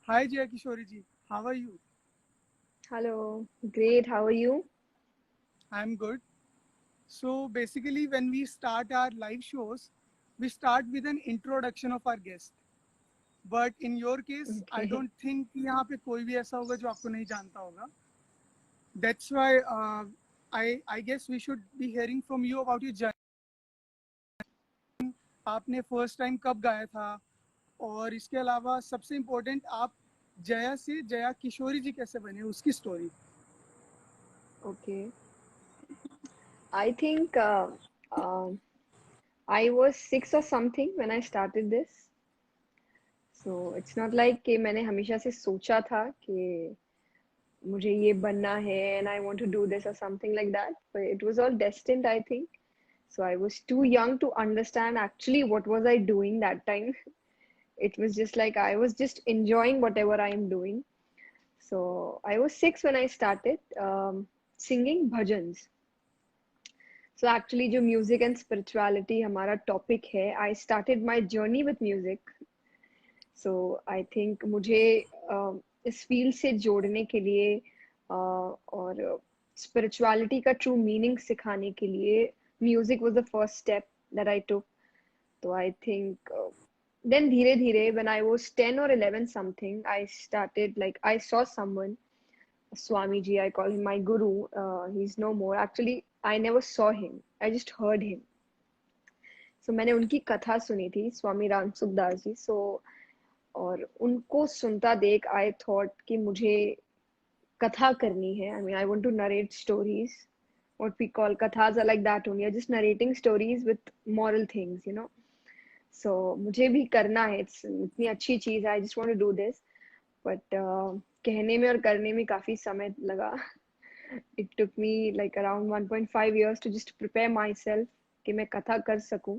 Hi Jaya Kishori ji, how are you? Hello, great. How are you? I'm good. So basically, when we start our live shows, we start with an introduction of our guest. But in your case, I Okay. don't think कि यहाँ पे कोई भी ऐसा होगा जो आपको नहीं जानता होगा. That's why I guess we should be hearing from you about your journey. आपने फर्स्ट टाइम कब गाया था और इसके अलावा सबसे इम्पोर्टेंट आप जया से जया किशोरी जी कैसे बने उसकी story. Okay. I think uh, I was 6 or something when I started this. So it's not like कि मैंने हमेशा से सोचा था कि मुझे ये बनना है and I want to do this or something like that. But it was all destined, I think. So I was too young to understand actually what was I doing that time. It was just like I was just enjoying whatever I am doing. So I was 6 when I started singing bhajans. So actually जो music and spirituality हमारा topic है, I started my journey with music. So I think मुझे इस field से जोड़ने के लिए और spirituality का true meaning सिखाने के लिए music was the first step that I took. So I think then धीरे धीरे when I was 10 or 11 something, I started like I saw someone Swamiji, I call him my guru. He's no more. Actually, I never saw him. I just heard him. So मैंने उनकी कथा सुनी थी स्वामी राम सुखदास जी. So और उनको सुनता देख I thought कि मुझे कथा करनी है. I mean, I want to narrate stories. What we call kathas are like that only. Just narrating stories with moral things, you know. So मुझे भी करना है. It's इतनी अच्छी चीज है. I just want to do this. But कहने में और करने में काफी समय लगा. It took me like around 1.5 years to just prepare myself कि मैं कथा कर सकूं.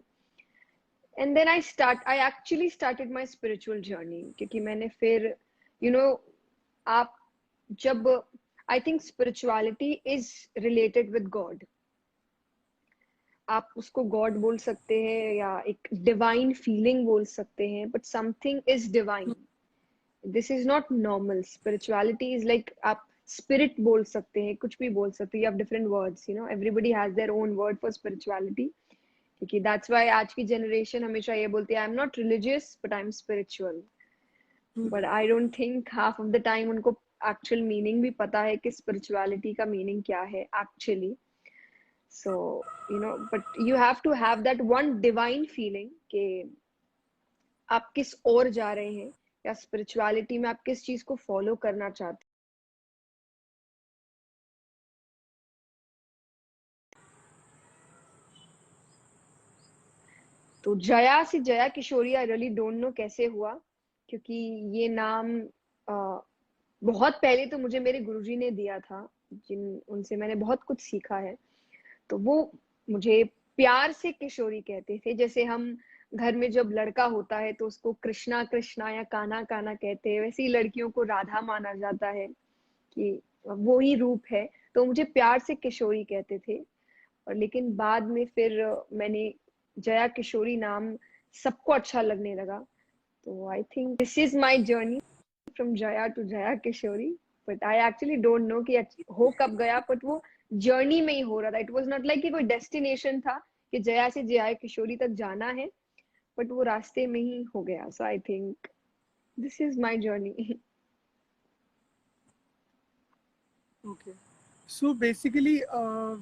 And then I actually started my spiritual journey क्योंकि मैंने फिर you know आप जब I think spirituality is related with God. आप उसको गॉड बोल सकते हैं या एक डिवाइन फीलिंग बोल सकते हैं but something is divine. This is not normal. Spirituality is like आप स्पिरिट बोल सकते हैं कुछ भी बोल सकते हैं. You have different words. You know everybody has their own word for spirituality. क्योंकि दैट्स व्हाई आज की जनरेशन हमेशा ये बोलती है आई am not religious but I am spiritual. But I don't think half of the time उनको actual meaning भी पता है कि स्पिरिचुअलिटी का मीनिंग क्या है actually. So, you know, but you have to have that one divine feeling कि आप किस ओर जा रहे हैं या स्पिरिचुअलिटी में आप किस चीज को फॉलो करना चाहते हैं. तो जया से Jaya Kishori I really don't no कैसे हुआ क्योंकि ये नाम बहुत पहले तो मुझे मेरे गुरुजी ने दिया था जिन उनसे मैंने बहुत कुछ सीखा है. तो वो मुझे प्यार से किशोरी कहते थे. जैसे हम घर में जब लड़का होता है तो उसको कृष्णा कृष्णा या काना काना कहते हैं वैसे ही लड़कियों को राधा माना जाता है कि वो ही रूप है. तो मुझे प्यार से किशोरी कहते थे. और लेकिन बाद में फिर मैंने जया किशोरी नाम सबको अच्छा लगने लगा. तो I think this is my journey from Jaya to Jaya Kishori. But I actually don't know कि हो कब गया बट वो जर्नी में ही हो रहा था. इट वाज नॉट लाइक कि कोई डेस्टिनेशन था कि जया से जया किशोरी तक जाना है बट वो रास्ते में ही हो गया. So I think this is my journey. Okay. So basically,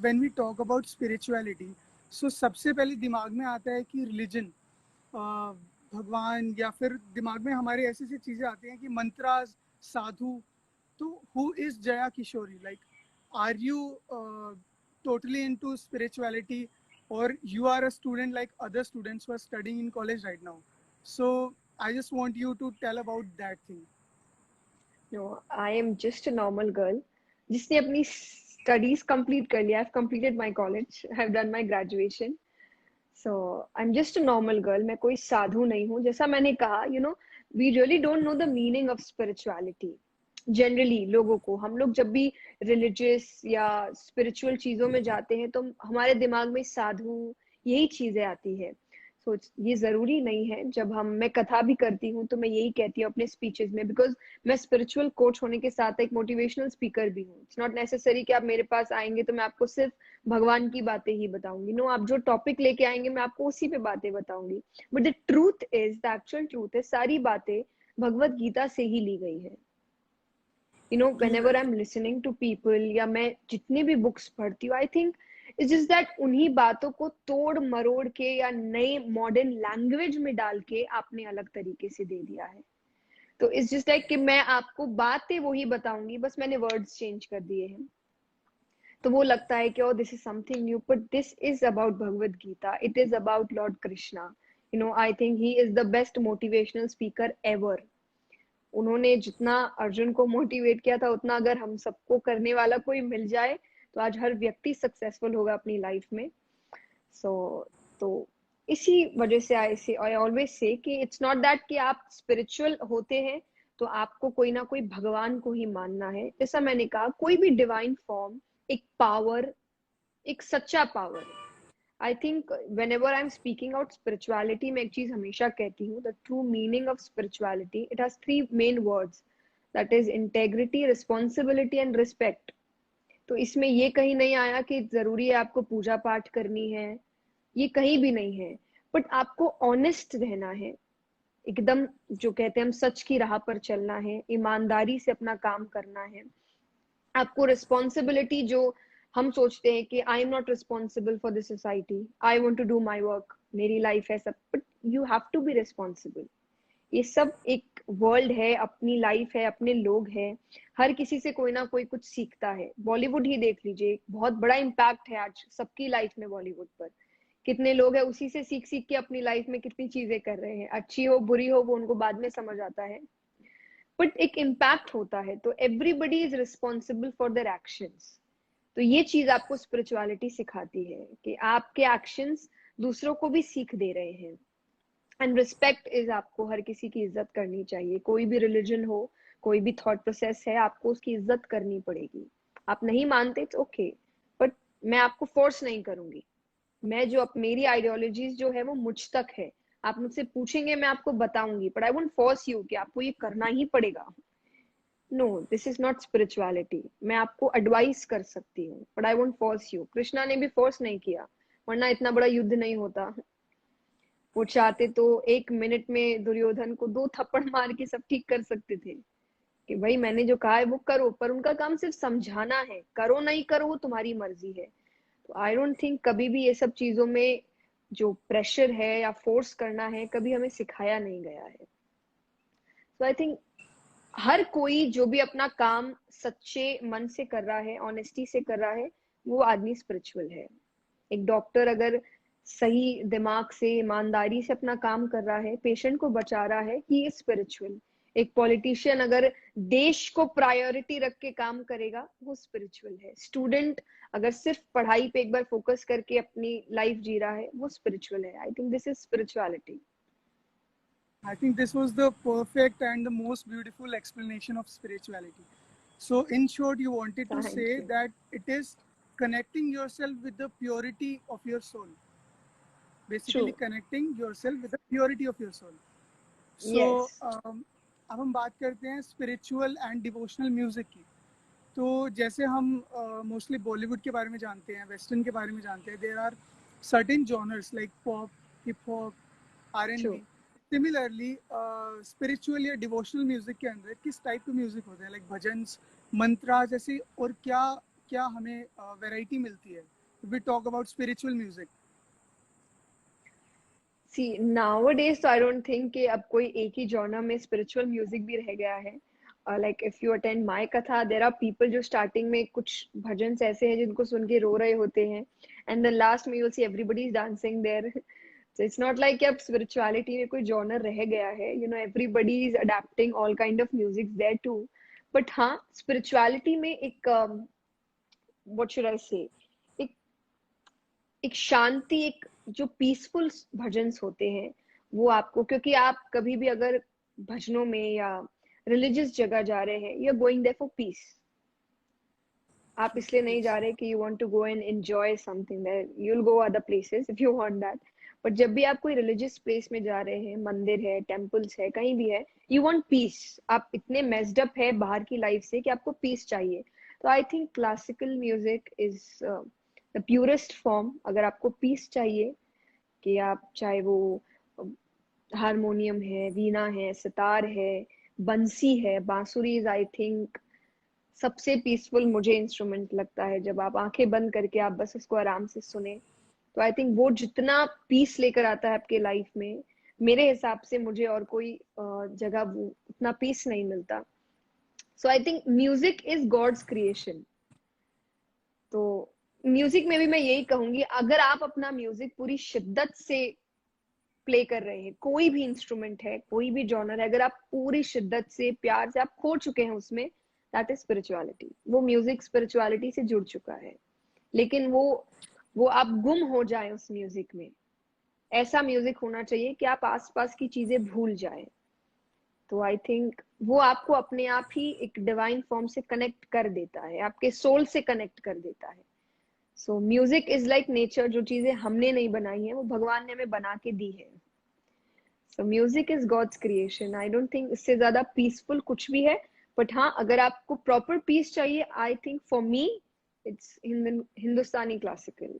when we talk about spirituality, so सबसे पहले दिमाग में आता है कि religion, भगवान या फिर दिमाग में हमारे ऐसी ऐसी चीज़ें आती हैं कि मंत्रास, साधु. तो who is Jaya Kishori? Like, are you totally into spirituality, or you are a student like other students who are studying in college right now? So I just want you to tell about that thing. No I am just a normal girl जिसने अपनी studies complete कर लिया. I have completed my college. I have done my graduation. So I am just a normal girl. मैं कोई साधु नहीं हूँ. जैसा मैंने कहा you know we really don't know the meaning of spirituality. Generally लोगों को हम लोग जब भी रिलीजियस या स्पिरिचुअल चीजों में जाते हैं तो हमारे दिमाग में साधु यही चीजें आती है. सोच ये जरूरी नहीं है। जब मैं कथा भी करती हूँ तो मैं यही कहती हूँ अपने स्पीचेस में, बिकॉज मैं स्पिरिचुअल कोच होने के साथ एक मोटिवेशनल स्पीकर भी हूँ। इट्स नॉट नेसेसरी कि आप मेरे पास आएंगे तो मैं आपको सिर्फ भगवान की बातें ही बताऊंगी। नो, आप जो टॉपिक लेके आएंगे मैं आपको उसी पे बातें बताऊंगी। बट द एक्चुअल ट्रूथ है, सारी बातें भगवत गीता से ही ली गई है। True whenever I'm listening to people या मैं जितनी भी बुक्स पढ़ती हूँ, I think it's just that उन्हीं बातों को तोड़ मरोड़ के या नए मॉडर्न लैंग्वेज में डाल के आपने अलग तरीके से दे दिया है। तो इट्स जस्ट लाइक कि मैं आपको बातें वही बताऊंगी, बस मैंने वर्ड्स चेंज कर दिए हैं। तो वो लगता है कि this is something new, but this is about Bhagavad Gita, it is about lord Krishna. I think he is the best motivational speaker ever. उन्होंने जितना अर्जुन को मोटिवेट किया था, उतना अगर हम सबको करने वाला कोई मिल जाए तो आज हर व्यक्ति सक्सेसफुल होगा अपनी लाइफ में। सो तो इसी वजह से आई ऑलवेज से कि इट्स नॉट दैट कि आप स्पिरिचुअल होते हैं तो आपको कोई ना कोई भगवान को ही मानना है। जैसा मैंने कहा, कोई भी डिवाइन फॉर्म एक पावर, एक सच्चा पावर है। I think when ever I am speaking out spirituality, मैं एक चीज हमेशा कहती हूँ, the true meaning of spirituality, it has three main words, that is integrity, responsibility and respect. तो इसमें ये कहीं नहीं आया कि जरूरी है आपको पूजा पाठ करनी है, ये कहीं भी नहीं है। बट आपको ऑनेस्ट रहना है, एकदम जो कहते हैं हम सच की राह पर चलना है, ईमानदारी से अपना काम करना है। आपको रिस्पॉन्सिबिलिटी, जो हम सोचते हैं कि I am not responsible for this society, I want to do my work, मेरी लाइफ है सब, but you have to be responsible. ये सब एक वर्ल्ड है, अपनी लाइफ है, अपने लोग हैं, हर किसी से कोई ना कोई कुछ सीखता है। बॉलीवुड ही देख लीजिए, बहुत बड़ा इम्पैक्ट है आज सबकी लाइफ में बॉलीवुड पर। कितने लोग हैं उसी से सीख सीख के अपनी लाइफ में कितनी चीजें कर रहे हैं, अच्छी हो बुरी हो वो उनको बाद में समझ आता है, बट एक इम्पैक्ट होता है। तो everybody is responsible for their actions. तो ये चीज आपको स्पिरिचुअलिटी सिखाती है कि आपके एक्शंस दूसरों को भी सीख दे रहे हैं। एंड रिस्पेक्ट इज, आपको हर किसी की इज्जत करनी चाहिए, कोई भी रिलीजन हो, कोई भी थॉट प्रोसेस है, आपको उसकी इज्जत करनी पड़ेगी। आप नहीं मानते तो ओके, बट मैं आपको फोर्स नहीं करूंगी। मैं जो मेरी आइडियोलॉजीज जो है वो मुझ तक है, आप मुझसे पूछेंगे मैं आपको बताऊंगी, but I won't force you कि आपको ये करना ही पड़ेगा। No, this is not spirituality. मैं आपको एडवाइस कर सकती हूँ but I won't force you. Krishna ने भी फोर्स नहीं किया, वरना इतना बड़ा युद्ध नहीं होता। वो चाहते तो 1 मिनट में दुर्योधन को 2 थप्पड़ मार के सब ठीक कर सकते थे कि भाई मैंने जो कहा है वो करो, पर उनका काम सिर्फ समझाना है, करो नहीं करो वो तुम्हारी मर्जी है। तो आई डोंट थिंक कभी भी ये सब चीजों में जो प्रेशर है या फोर्स करना है कभी हमें सिखाया नहीं गया है। तो आई थिंक हर कोई जो भी अपना काम सच्चे मन से कर रहा है, ऑनेस्टी से कर रहा है, वो आदमी स्पिरिचुअल है। एक डॉक्टर अगर सही दिमाग से, ईमानदारी से अपना काम कर रहा है, पेशेंट को बचा रहा है, ही इज स्पिरिचुअल। एक पॉलिटिशियन अगर देश को प्रायोरिटी रख के काम करेगा, वो स्पिरिचुअल है। स्टूडेंट अगर सिर्फ पढ़ाई पे एक बार फोकस करके अपनी लाइफ जी रहा है, वो स्पिरिचुअल है। आई think this is spirituality. I think this was the perfect and the most beautiful explanation of spirituality. So, in short, you wanted to thank say you. that it is connecting yourself with the purity of your soul. True. Basically, connecting yourself with the purity of your soul. Yes. So, अब हम बात करते हैं spiritual and devotional music की। तो जैसे हम mostly Bollywood के बारे में जानते हैं, वेस्टर्न के बारे में जानते हैं, there are certain genres like pop, hip hop, R and true. B. Similarly spiritual या डिवोशनल म्यूजिक के अंदर किस टाइप के म्यूजिक होते हैं, लाइक भजन, मंत्रा जैसे, और क्या क्या हमें वैरायटी मिलती है we talk about spiritual music? See nowadays तो आई डोंट थिंक कि अब कोई एक ही जॉनर में स्पिरिचुअल म्यूजिक भी रह गया है। Like if you attend my katha, there are people जो स्टार्टिंग में कुछ भजन ऐसे हैं जिनको सुन के रो रहे होते हैं, एंड देन लास्ट में you will see everybody is dancing there. So it's not like कि अब स्पिरिचुअलिटी में कोई जॉनर रह गया है। Everybody is adapting all kind of music there too. But हाँ, स्पिरिचुअलिटी में एक व्हाट शुड आई से, एक एक शांति, एक जो पीसफुल भजन्स होते हैं वो आपको, क्योंकि आप कभी भी अगर भजनों में या रिलीजियस जगह जा रहे हैं, you are going there for peace. आप इसलिए नहीं Yes. जा रहे कि you want to go and enjoy something there, you will go other places if you want that. But जब भी आप कोई रिलीजियस प्लेस में जा रहे हैं, मंदिर है, टेम्पल्स है, कहीं भी है, यू वांट पीस। आप इतने मेस्ड अप है बाहर की लाइफ से कि आपको पीस चाहिए। तो I think classical music is the purest form. अगर आपको पीस चाहिए, कि आप चाहे वो हारमोनियम है, वीणा है, सितार है, बंसी है, बांसुरी इज आई थिंक सबसे पीसफुल मुझे इंस्ट्रूमेंट लगता है। जब आप आंखें बंद करके आप बस उसको आराम से सुने, तो आई थिंक वो जितना पीस लेकर आता है आपके लाइफ में, मेरे हिसाब से मुझे और कोई जगह वो उतना पीस नहीं मिलता। So I think music is God's creation. तो म्यूजिक में भी मैं यही कहूंगी, अगर आप अपना म्यूजिक पूरी शिद्दत से प्ले कर रहे हैं, कोई भी इंस्ट्रूमेंट है, कोई भी जॉनर है, अगर आप पूरी शिद्दत से प्यार से आप खो चुके हैं उसमें, दैट इज स्पिरिचुअलिटी। वो म्यूजिक स्पिरिचुअलिटी से जुड़ चुका है। लेकिन वो आप गुम हो जाए उस म्यूजिक में। ऐसा म्यूजिक होना चाहिए कि आप आसपास की चीजें भूल जाए। तो आई थिंक वो आपको अपने आप ही एक डिवाइन फॉर्म से कनेक्ट कर देता है, आपके सोल से कनेक्ट कर देता है। So music is like nature. जो चीजें हमने नहीं बनाई है, वो भगवान ने हमें बना के दी है। So music is God's creation. I don't think इससे ज्यादा पीसफुल कुछ भी है। बट हाँ, अगर आपको प्रॉपर पीस चाहिए, I think for me it's Hindustani classical.